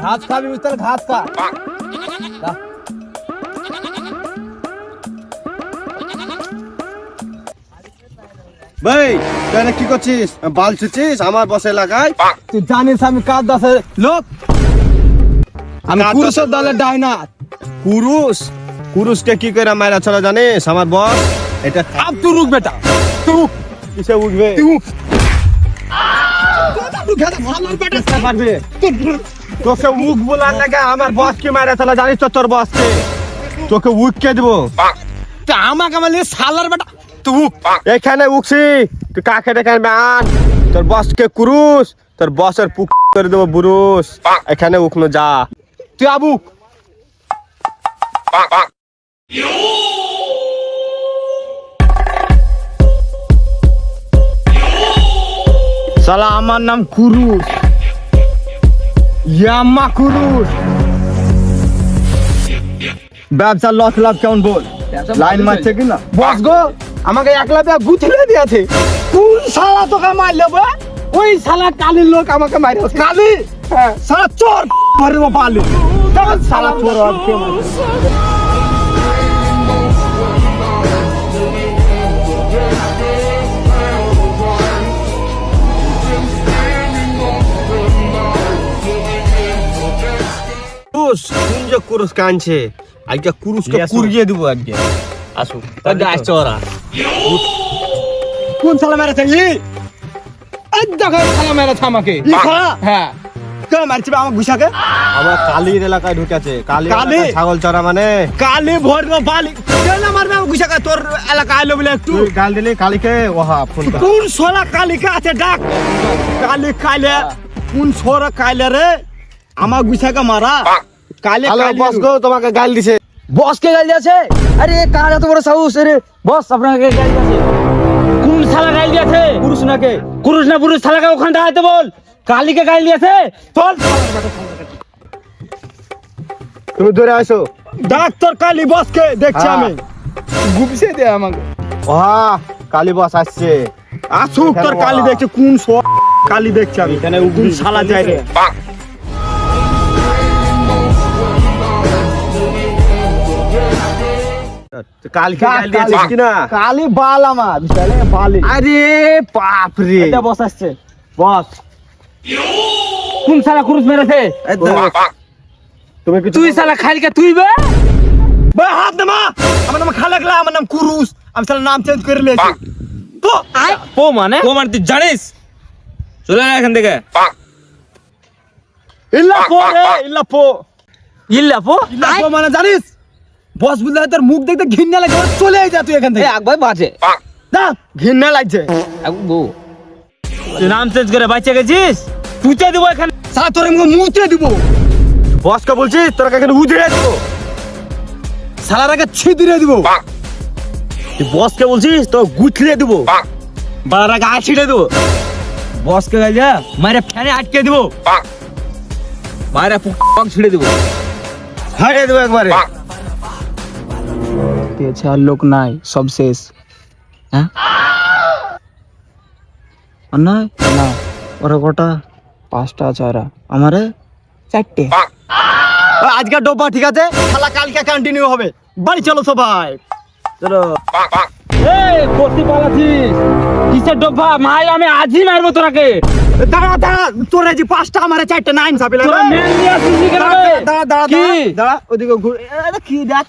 ঘাস খাবি বুঝতে ঘাস খা ভাই তুই কি করছিস? বাল ছুচিস আমার বস এলাকায়? তুই জানিস আমি কার দাসের লোক? আমি পুরুষের দলের ডাইনার। কুরুষকে কি করে মারা চলা জানিস আমার বস? এটা আব তুই রুক বেটা, তুই রুক। কিসে উঠবে? তুই রুক। তোকে উক বলার লাগে আমার বস কি মারা চলা জানিস তো? তোর বসকে তোকে উক কে দিব? তুই আমাকে মারলি শালার বেটা, তুই রুক। এখানে উকছি তুই কাকে ডেকে আনবে? আন তোর বসকে কুরুষ, তোর বসের পুক করে দেবো বুরুষ। এখানে উকনো যা, তুই আবুক। শালা আমার নাম কুরুষ, ইয়াম্মা কুরুষ। ব্যবসা লস লাভ কেমন বল? লাইন মারছে কিনা? বস গো আমাকে একলা পেয়ে গুছিয়ে দিয়েছে। কোন শালা তোকে মারলে বে? ওই শালা কালির লোক আমাকে মারে। কালি? হ্যাঁ শালা চোর মারব পালি। কেমন শালা চোর আছে? কুরুষ কোন যে কুরুষ কানছে? আজকে কুরুষকে কুড়িয়ে দিব আজকে। আসুক তাহলে আসছে ওরা। কোন শালা মেরেছে? এই দেখো শালা মেরেছে আমাকে। হ্যাঁ কেন মারছে আমার গুছাকে? আমার কালির এলাকায় ঢুকেছে। কালি কালি? ছাগল চড়া মানে? কালি ভোর বালি কেন মারবে আমার গুছাকে? তোর এলাকা আইলো বলে একটু তুই গাল দিলি কালিকে? ওহা ফোন কর। কোন সোলা কালিকা আছে ডাক। কালি কাইলে কোন সোরা কাইলে রে আমার গুছাকে মারা? কালি হ্যালো কালি বস গো, তোমাকে গাল দিছে। বস কে গাল দিয়েছে? আরে কার এত বড় সাহস রে? বস আপনাকে গাল দিয়েছে? কোন শালা গাইল দিয়েছে? পুরুষ নাকে? পুরুষ না পুরুষ শালাকে ওখানে দাঁড়াতে বল। কালিকে গাইল দিয়েছে। চল তুমি ধরে আসো। ডাক্তার কালি বসকে দেখছি হ্যাঁ। আমি। গুপসে দে আমাকে। ওহা কালি বস আসছে। আসুক তোর কালি দেখছে। কোন কালি দেখছে আমি? এখানে কোন শালা যায় রে? কালকে গাল দিয়েছিস কিনা? কালি বাল আমার বিশালে বালি। আরে বাপ রে। এটা বস আসছে। বস কোন শালা কুরুষ মেরেছে? তুমি কিছু তুই শালা খালিকে তুই বে? বে হাত নামা। আমার নাম খালেকলা, আমার নাম কুরুষ। আমি শালা নাম চেঞ্জ করে লিয়েছি। তো ও মানে তুই জানিস? চলে না এখান থেকে। ইল্লা পো রে, ইল্লা পো। ইল্লাপো ইল্লা পো মানে জানিস? বস বুঝলে তোর মুখ দেখতে ঘৃণা লাগে, চলে যা তুই এখান এ থেকে। আকবাই বাজে। যা, ঘৃণা লাগছে। আকবো তুই নাম চেঞ্জ করে বাইচে গেছিস? তুইতে দিব এখানে। শালা তোর মুখে মুতে দিব। বসকে বলছিস তোরা এখানে উজড়ে দেবো? শালার আগে ছিদিরে দিব। তুই বসকে বলছিস তো গুছলিয়ে দেবো? বাড়ার আগে আছিড়ে দেবো। বসকে গাল যা মারে ফ্যানে আটকে দিব। মারে পুক ছিড়ে দিব। হারিয়ে দেবো একবারে। দিয়েছে আর লোক নাই, সব শেষ। হ্যাঁ আর নাই না, ওরা কটা? 5টা আছে ওরা, আমারে 4টে। আজকে ডোবা ঠিক আছে, শালা কালকে কন্টিনিউ হবে। বাড়ি চলো সবাই। চলো। এই কতি পালাছিস? কিসের ডোবা? মাই আমি আজই মারবো তোরাকে। দাঁড়া দাঁড়া, তোরা যে 5টা আমারে 4টা নাইন ছাপিলা। তোরা মেন দিয়ে আসিস কেন বে? দাঁড়া দাঁড়া কি? দাঁড়া, ওদিকে ঘুরে। কি দেখ?